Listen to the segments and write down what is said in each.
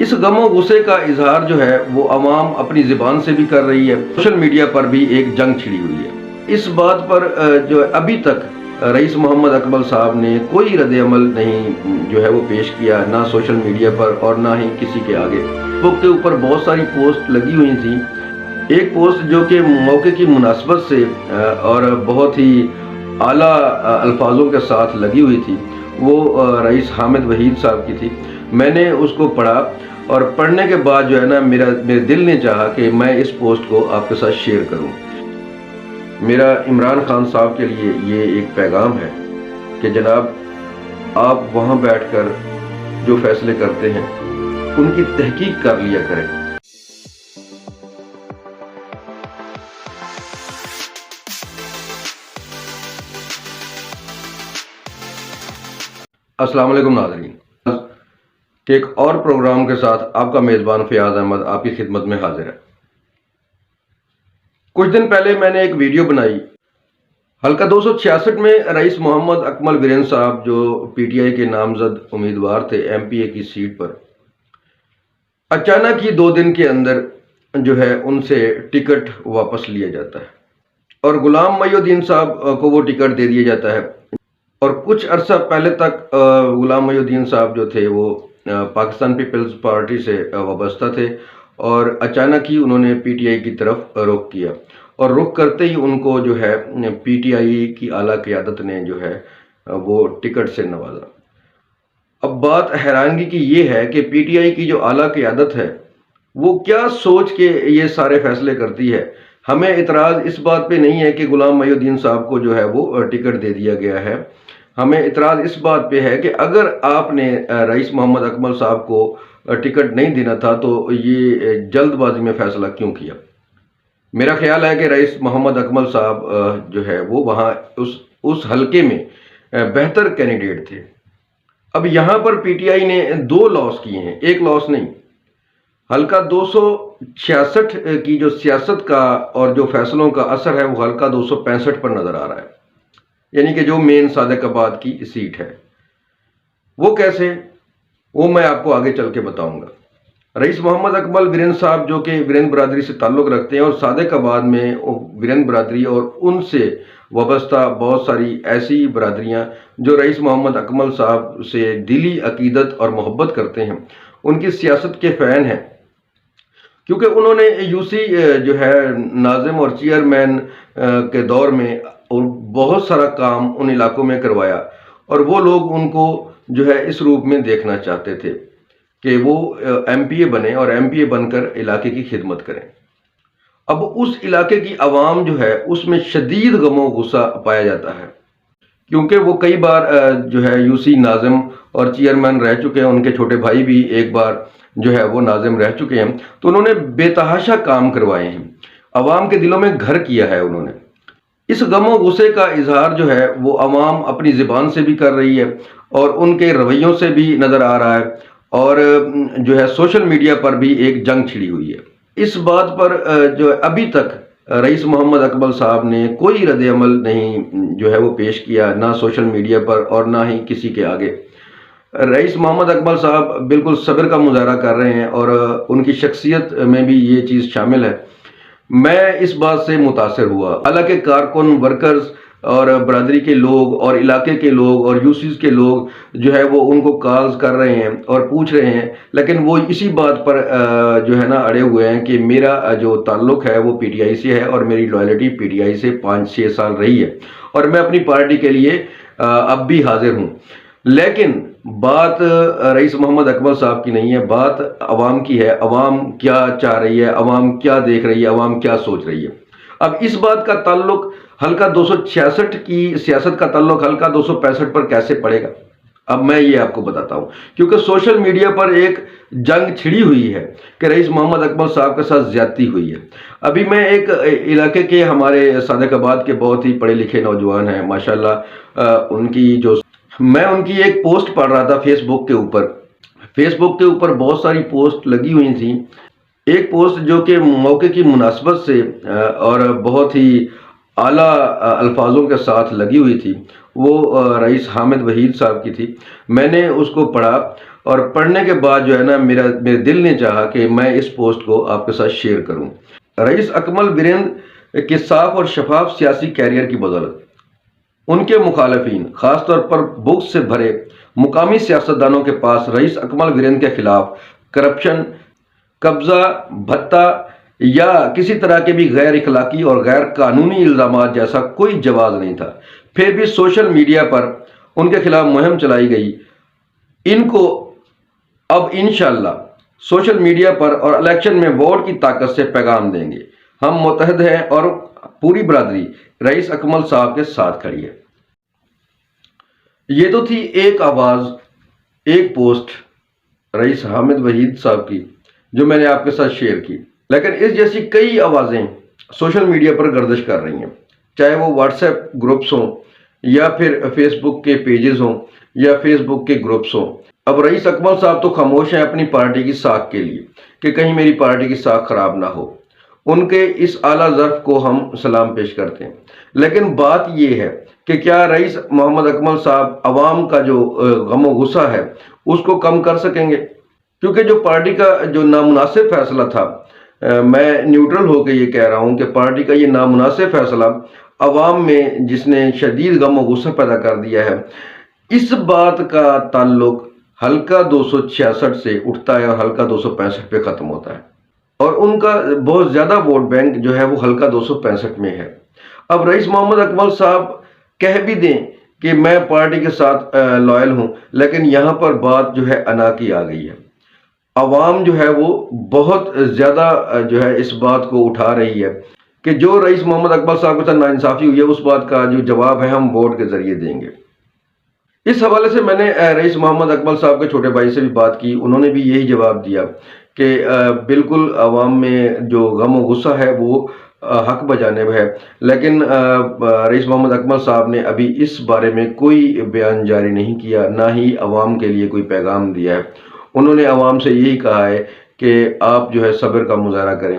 اس غم و غصے کا اظہار جو ہے وہ عوام اپنی زبان سے بھی کر رہی ہے، سوشل میڈیا پر بھی ایک جنگ چھڑی ہوئی ہے۔ اس بات پر جو ابھی تک رئیس محمد اکمل صاحب نے کوئی رد عمل نہیں جو ہے وہ پیش کیا، نہ سوشل میڈیا پر اور نہ ہی کسی کے آگے۔ فیس بک کے اوپر بہت ساری پوسٹ لگی ہوئی تھیں۔ ایک پوسٹ جو کہ موقع کی مناسبت سے اور بہت ہی اعلیٰ الفاظوں کے ساتھ لگی ہوئی تھی، وہ رئیس حامد وحید صاحب کی تھی۔ میں نے اس کو پڑھا اور پڑھنے کے بعد جو ہے نا میرے دل نے چاہا کہ میں اس پوسٹ کو آپ کے ساتھ شیئر کروں۔ میرا عمران خان صاحب کے لیے یہ ایک پیغام ہے کہ جناب، آپ وہاں بیٹھ کر جو فیصلے کرتے ہیں ان کی تحقیق کر لیا کریں۔ السلام علیکم ناظرین، کہ ایک اور پروگرام کے ساتھ آپ کا میزبان فیاض احمد آپ کی خدمت میں حاضر ہے۔ کچھ دن پہلے میں نے ایک ویڈیو بنائی۔ حلقہ 266 میں رئیس محمد اکمل ویرین صاحب جو پی ٹی آئی کے نامزد امیدوار تھے ایم پی اے کی سیٹ پر، اچانک ہی 2 دن کے اندر جو ہے ان سے ٹکٹ واپس لیا جاتا ہے اور غلام محی الدین صاحب کو وہ ٹکٹ دے دیا جاتا ہے۔ اور کچھ عرصہ پہلے تک غلام محی الدین صاحب جو تھے وہ پاکستان پیپلز پارٹی سے وابستہ تھے، اور اچانک ہی انہوں نے پی ٹی آئی کی طرف رخ کیا، اور رخ کرتے ہی ان کو جو ہے پی ٹی آئی کی اعلیٰ قیادت نے جو ہے وہ ٹکٹ سے نوازا۔ اب بات حیرانگی کی یہ ہے کہ پی ٹی آئی کی جو اعلیٰ قیادت ہے وہ کیا سوچ کے یہ سارے فیصلے کرتی ہے۔ ہمیں اعتراض اس بات پہ نہیں ہے کہ غلام محی الدین صاحب کو جو ہے وہ ٹکٹ دے دیا گیا ہے، ہمیں اعتراض اس بات پہ ہے کہ اگر آپ نے رئیس محمد اکمل صاحب کو ٹکٹ نہیں دینا تھا تو یہ جلد بازی میں فیصلہ کیوں کیا۔ میرا خیال ہے کہ رئیس محمد اکمل صاحب جو ہے وہ وہاں اس حلقے میں بہتر کینڈیڈیٹ تھے۔ اب یہاں پر پی ٹی آئی نے 2 لاس کیے ہیں، ایک لاس نہیں۔ حلقہ 266 کی جو سیاست کا اور جو فیصلوں کا اثر ہے وہ حلقہ 265 پر نظر آ رہا ہے، یعنی کہ جو مین صادق آباد کی سیٹ ہے۔ وہ کیسے، وہ میں آپ کو آگے چل کے بتاؤں گا۔ رئیس محمد اکمل ویرین صاحب جو کہ ویرین برادری سے تعلق رکھتے ہیں، اور صادق آباد میں ویرین برادری اور ان سے وابستہ بہت ساری ایسی برادریاں جو رئیس محمد اکمل صاحب سے دلی عقیدت اور محبت کرتے ہیں، ان کی سیاست کے فین ہیں، کیونکہ انہوں نے یو سی جو ہے ناظم اور چیئرمین کے دور میں بہت سارا کام ان علاقوں میں کروایا، اور وہ لوگ ان کو جو ہے اس روپ میں دیکھنا چاہتے تھے کہ وہ ایم پی اے بنے اور ایم پی اے بن کر علاقے کی خدمت کریں۔ اب اس علاقے کی عوام جو ہے اس میں شدید غم و غصہ پایا جاتا ہے، کیونکہ وہ کئی بار جو ہے یو سی ناظم اور چیئرمین رہ چکے ہیں، ان کے چھوٹے بھائی بھی ایک بار جو ہے وہ ناظم رہ چکے ہیں، تو انہوں نے بے تحاشا کام کروائے ہیں، عوام کے دلوں میں گھر کیا ہے انہوں نے۔ اس غم و غصے کا اظہار جو ہے وہ عوام اپنی زبان سے بھی کر رہی ہے اور ان کے رویوں سے بھی نظر آ رہا ہے، اور جو ہے سوشل میڈیا پر بھی ایک جنگ چھڑی ہوئی ہے۔ اس بات پر جو ابھی تک رئیس محمد اکمل صاحب نے کوئی رد عمل نہیں جو ہے وہ پیش کیا، نہ سوشل میڈیا پر اور نہ ہی کسی کے آگے۔ رئیس محمد اکمل صاحب بالکل صبر کا مظاہرہ کر رہے ہیں، اور ان کی شخصیت میں بھی یہ چیز شامل ہے۔ میں اس بات سے متاثر ہوا، حالانکہ کارکن، ورکرز اور برادری کے لوگ اور علاقے کے لوگ اور یوسیز کے لوگ جو ہے وہ ان کو کالز کر رہے ہیں اور پوچھ رہے ہیں، لیکن وہ اسی بات پر جو ہے نا اڑے ہوئے ہیں کہ میرا جو تعلق ہے وہ پی ٹی آئی سے ہے، اور میری لائلٹی پی ٹی آئی سے 5-6 سال رہی ہے، اور میں اپنی پارٹی کے لیے اب بھی حاضر ہوں۔ لیکن بات رئیس محمد اکمل صاحب کی نہیں ہے، بات عوام کی ہے۔ عوام کیا چاہ رہی ہے، عوام کیا دیکھ رہی ہے، عوام کیا سوچ رہی ہے۔ اب اس بات کا تعلق حلقہ 266 کی سیاست کا تعلق حلقہ 265 پر کیسے پڑے گا، اب میں یہ آپ کو بتاتا ہوں، کیونکہ سوشل میڈیا پر ایک جنگ چھڑی ہوئی ہے کہ رئیس محمد اکمل صاحب کے ساتھ زیادتی ہوئی ہے۔ ابھی میں ایک علاقے کے ہمارے صادق آباد کے بہت ہی پڑھے لکھے نوجوان ہیں ماشاءاللہ، میں ان کی ایک پوسٹ پڑھ رہا تھا فیس بک کے اوپر۔ فیس بک کے اوپر بہت ساری پوسٹ لگی ہوئی تھیں۔ ایک پوسٹ جو کہ موقع کی مناسبت سے اور بہت ہی اعلیٰ الفاظوں کے ساتھ لگی ہوئی تھی، وہ رئیس حامد وحید صاحب کی تھی۔ میں نے اس کو پڑھا اور پڑھنے کے بعد جو ہے نا میرے دل نے چاہا کہ میں اس پوسٹ کو آپ کے ساتھ شیئر کروں۔ رئیس اکمل وریندر کے صاف اور شفاف سیاسی کیریئر کی بدولت ان کے مخالفین، خاص طور پر بغض سے بھرے مقامی سیاستدانوں کے پاس رئیس اکمل وریندر کے خلاف کرپشن، قبضہ، بھتہ یا کسی طرح کے بھی غیر اخلاقی اور غیر قانونی الزامات جیسا کوئی جواز نہیں تھا۔ پھر بھی سوشل میڈیا پر ان کے خلاف مہم چلائی گئی۔ ان کو اب انشاءاللہ سوشل میڈیا پر اور الیکشن میں ووٹ کی طاقت سے پیغام دیں گے۔ ہم متحد ہیں اور پوری برادری رئیس اکمل صاحب کے ساتھ کھڑی ہے۔ یہ تو تھی ایک آواز، ایک پوسٹ رئیس حامد وحید صاحب کی جو میں نے آپ کے ساتھ شیئر کی، لیکن اس جیسی کئی آوازیں سوشل میڈیا پر گردش کر رہی ہیں، چاہے وہ واٹس ایپ گروپس ہوں یا پھر فیس بک کے پیجز ہوں یا فیس بک کے گروپس ہوں۔ اب رئیس اکمل صاحب تو خاموش ہیں اپنی پارٹی کی ساکھ کے لیے کہ کہیں میری پارٹی کی ساکھ خراب نہ ہو۔ ان کے اس اعلیٰ ظرف کو ہم سلام پیش کرتے ہیں، لیکن بات یہ ہے کہ کیا رئیس محمد اکمل صاحب عوام کا جو غم و غصہ ہے اس کو کم کر سکیں گے؟ کیونکہ جو پارٹی کا جو نامناسب فیصلہ تھا، میں نیوٹرل ہو کے یہ کہہ رہا ہوں کہ پارٹی کا یہ نامناسب فیصلہ عوام میں جس نے شدید غم و غصہ پیدا کر دیا ہے، اس بات کا تعلق حلقہ 266 سے اٹھتا ہے اور حلقہ 265 پہ ختم ہوتا ہے، اور ان کا بہت زیادہ ووٹ بینک جو ہے وہ حلقہ 265 میں ہے۔ اب رئیس محمد اکمل صاحب کہہ بھی دیں کہ میں پارٹی کے ساتھ لائل ہوں، لیکن یہاں پر بات جو ہے انا کی آ گئی ہے۔ عوام جو ہے وہ بہت زیادہ جو ہے اس بات کو اٹھا رہی ہے کہ جو رئیس محمد اکمل صاحب کے ساتھ ناانصافی ہوئی ہے اس بات کا جو جواب ہے ہم ووٹ کے ذریعے دیں گے۔ اس حوالے سے میں نے رئیس محمد اکمل صاحب کے چھوٹے بھائی سے بھی بات کی، انہوں نے بھی یہی جواب دیا کہ بالکل عوام میں جو غم و غصہ ہے وہ حق بجانب ہے، لیکن رئیس محمد اکمل صاحب نے ابھی اس بارے میں کوئی بیان جاری نہیں کیا، نہ ہی عوام کے لیے کوئی پیغام دیا ہے۔ انہوں نے عوام سے یہی کہا ہے کہ آپ جو ہے صبر کا مظاہرہ کریں۔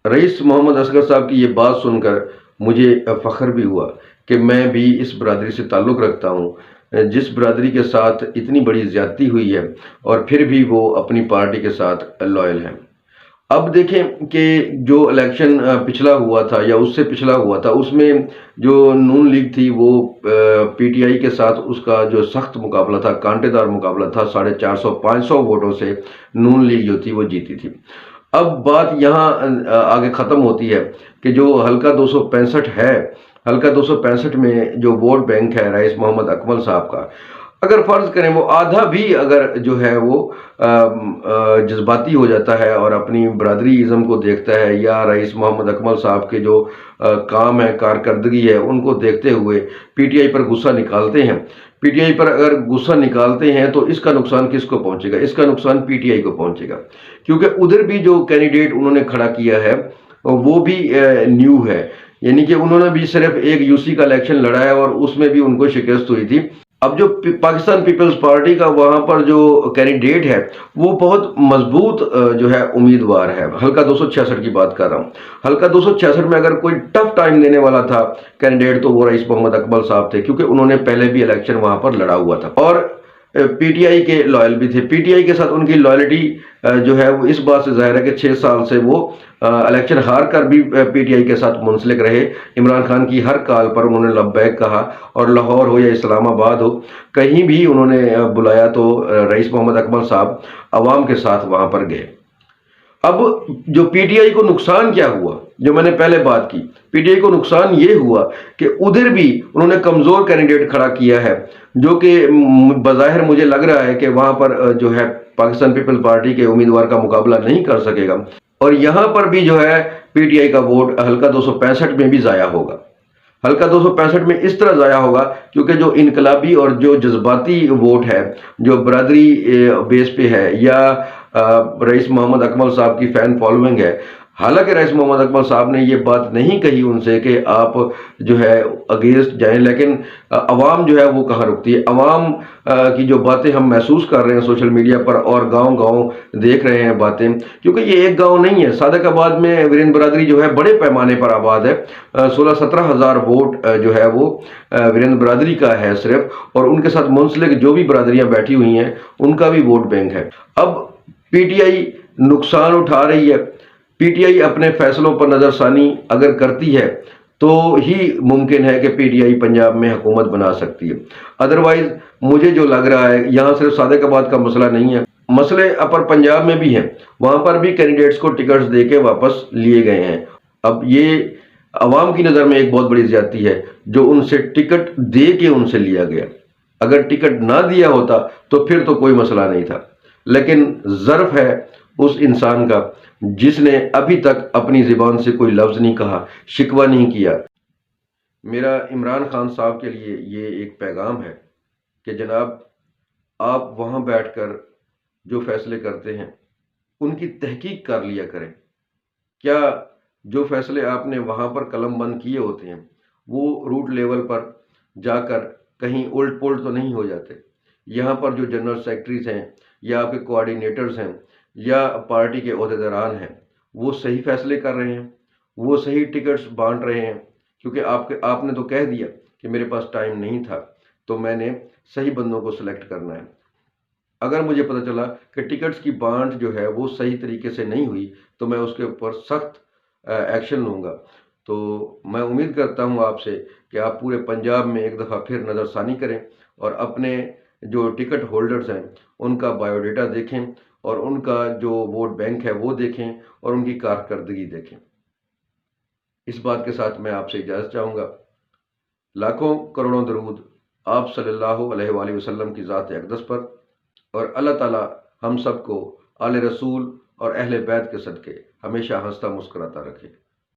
رئیس محمد اصغر صاحب کی یہ بات سن کر مجھے فخر بھی ہوا کہ میں بھی اس برادری سے تعلق رکھتا ہوں جس برادری کے ساتھ اتنی بڑی زیادتی ہوئی ہے اور پھر بھی وہ اپنی پارٹی کے ساتھ لائل ہیں۔ اب دیکھیں کہ جو الیکشن پچھلا ہوا تھا یا اس سے پچھلا ہوا تھا، اس میں جو نون لیگ تھی وہ پی ٹی آئی کے ساتھ اس کا جو سخت مقابلہ تھا، کانٹے دار مقابلہ تھا، 450-500 ووٹوں سے نون لیگ جو تھی وہ جیتی تھی۔ اب بات یہاں آگے ختم ہوتی ہے کہ جو حلقہ 265 ہے، حلقہ 265 میں جو ووٹ بینک ہے رئیس محمد اکمل صاحب کا، اگر فرض کریں وہ آدھا بھی اگر جو ہے وہ جذباتی ہو جاتا ہے اور اپنی برادری ازم کو دیکھتا ہے یا رئیس محمد اکمل صاحب کے جو کام ہے، کارکردگی ہے، ان کو دیکھتے ہوئے پی ٹی آئی پر غصہ نکالتے ہیں، پی ٹی آئی پر اگر غصہ نکالتے ہیں تو اس کا نقصان کس کو پہنچے گا؟ اس کا نقصان پی ٹی آئی کو پہنچے گا، کیونکہ ادھر بھی جو کینڈیڈیٹ انہوں نے کھڑا کیا ہے وہ بھی نیو ہے، یعنی کہ انہوں نے بھی صرف ایک یو سی کا الیکشن لڑا ہے اور اس میں بھی ان کو شکست ہوئی تھی۔ اب جو پاکستان پیپلز پارٹی کا وہاں پر جو کینڈیڈیٹ ہے وہ بہت مضبوط جو ہے امیدوار ہے۔ حلقہ 266 کی بات کر رہا ہوں، حلقہ 266 میں اگر کوئی ٹف ٹائم دینے والا تھا کینڈیڈیٹ تو وہ رئیس محمد اکمل صاحب تھے، کیونکہ انہوں نے پہلے بھی الیکشن وہاں پر لڑا ہوا تھا اور پی ٹی آئی کے لائل بھی تھے۔ پی ٹی آئی کے ساتھ ان کی لائلٹی جو ہے وہ اس بات سے ظاہر ہے کہ 6 سال سے وہ الیکشن ہار کر بھی پی ٹی آئی کے ساتھ منسلک رہے۔ عمران خان کی ہر کال پر انہوں نے لبیک کہا، اور لاہور ہو یا اسلام آباد ہو، کہیں بھی انہوں نے بلایا تو رئیس محمد اکمل صاحب عوام کے ساتھ وہاں پر گئے۔ اب جو پی ٹی آئی کو نقصان کیا ہوا، جو میں نے پہلے بات کی، پی ٹی آئی کو نقصان یہ ہوا کہ ادھر بھی انہوں نے کمزور کینڈیڈیٹ کھڑا کیا ہے، جو کہ بظاہر مجھے لگ رہا ہے کہ وہاں پر جو ہے پاکستان پیپل پارٹی کے امیدوار کا مقابلہ نہیں کر سکے گا، اور یہاں پر بھی جو ہے پی ٹی آئی کا ووٹ حلقہ 265 میں بھی ضائع ہوگا۔ حلقہ 265 میں اس طرح ضائع ہوگا کیونکہ جو انقلابی اور جو جذباتی ووٹ ہے، جو برادری بیس پہ ہے یا رئیس محمد اکمل صاحب کی فین فالوئنگ ہے، حالانکہ رئیس محمد اکمل صاحب نے یہ بات نہیں کہی ان سے کہ آپ جو ہے اگینسٹ جائیں، لیکن عوام جو ہے وہ کہاں رکتی ہے۔ عوام کی جو باتیں ہم محسوس کر رہے ہیں سوشل میڈیا پر، اور گاؤں گاؤں دیکھ رہے ہیں باتیں، کیونکہ یہ ایک گاؤں نہیں ہے۔ صادق آباد میں وریندر برادری جو ہے بڑے پیمانے پر آباد ہے، 16-17 ہزار ووٹ جو ہے وہ وریندر برادری کا ہے صرف، اور ان کے ساتھ منسلک جو بھی برادریاں بیٹھی ہوئی ہیں ان کا بھی ووٹ بینک ہے۔ اب پی ٹی آئی نقصان اٹھا رہی ہے۔ پی ٹی آئی اپنے فیصلوں پر نظر ثانی اگر کرتی ہے تو ہی ممکن ہے کہ پی ٹی آئی پنجاب میں حکومت بنا سکتی ہے۔ ادروائز مجھے جو لگ رہا ہے، یہاں صرف صادق آباد کا مسئلہ نہیں ہے، مسئلے اپر پنجاب میں بھی ہیں، وہاں پر بھی کینڈیڈیٹس کو ٹکٹس دے کے واپس لیے گئے ہیں۔ اب یہ عوام کی نظر میں ایک بہت بڑی زیادتی ہے جو ان سے ٹکٹ دے کے ان سے لیا گیا۔ اگر ٹکٹ نہ دیا ہوتا تو پھر تو کوئی مسئلہ نہیں تھا، لیکن ظرف ہے اس انسان کا جس نے ابھی تک اپنی زبان سے کوئی لفظ نہیں کہا، شکوہ نہیں کیا۔ میرا عمران خان صاحب کے لیے یہ ایک پیغام ہے کہ جناب، آپ وہاں بیٹھ کر جو فیصلے کرتے ہیں ان کی تحقیق کر لیا کریں۔ کیا جو فیصلے آپ نے وہاں پر قلم بند کیے ہوتے ہیں وہ روٹ لیول پر جا کر کہیں الٹ پلٹ تو نہیں ہو جاتے؟ یہاں پر جو جنرل سیکرٹریز ہیں یا آپ کے کوآرڈینیٹرز ہیں یا پارٹی کے عہدیداران ہیں، وہ صحیح فیصلے کر رہے ہیں، وہ صحیح ٹکٹس بانٹ رہے ہیں؟ کیونکہ آپ نے تو کہہ دیا کہ میرے پاس ٹائم نہیں تھا تو میں نے صحیح بندوں کو سلیکٹ کرنا ہے۔ اگر مجھے پتہ چلا کہ ٹکٹس کی بانٹ جو ہے وہ صحیح طریقے سے نہیں ہوئی تو میں اس کے اوپر سخت ایکشن لوں گا۔ تو میں امید کرتا ہوں آپ سے کہ آپ پورے پنجاب میں ایک دفعہ پھر نظر ثانی کریں اور اپنے جو ٹکٹ ہولڈرز ہیں ان کا بایو ڈیٹا دیکھیں اور ان کا جو ووٹ بینک ہے وہ دیکھیں اور ان کی کارکردگی دیکھیں۔ اس بات کے ساتھ میں آپ سے اجازت چاہوں گا۔ لاکھوں کروڑوں درود آپ صلی اللہ علیہ وآلہ وسلم کی ذات اقدس پر، اور اللہ تعالی ہم سب کو آل رسول اور اہل بیت کے صدقے ہمیشہ ہنستا مسکراتا رکھے۔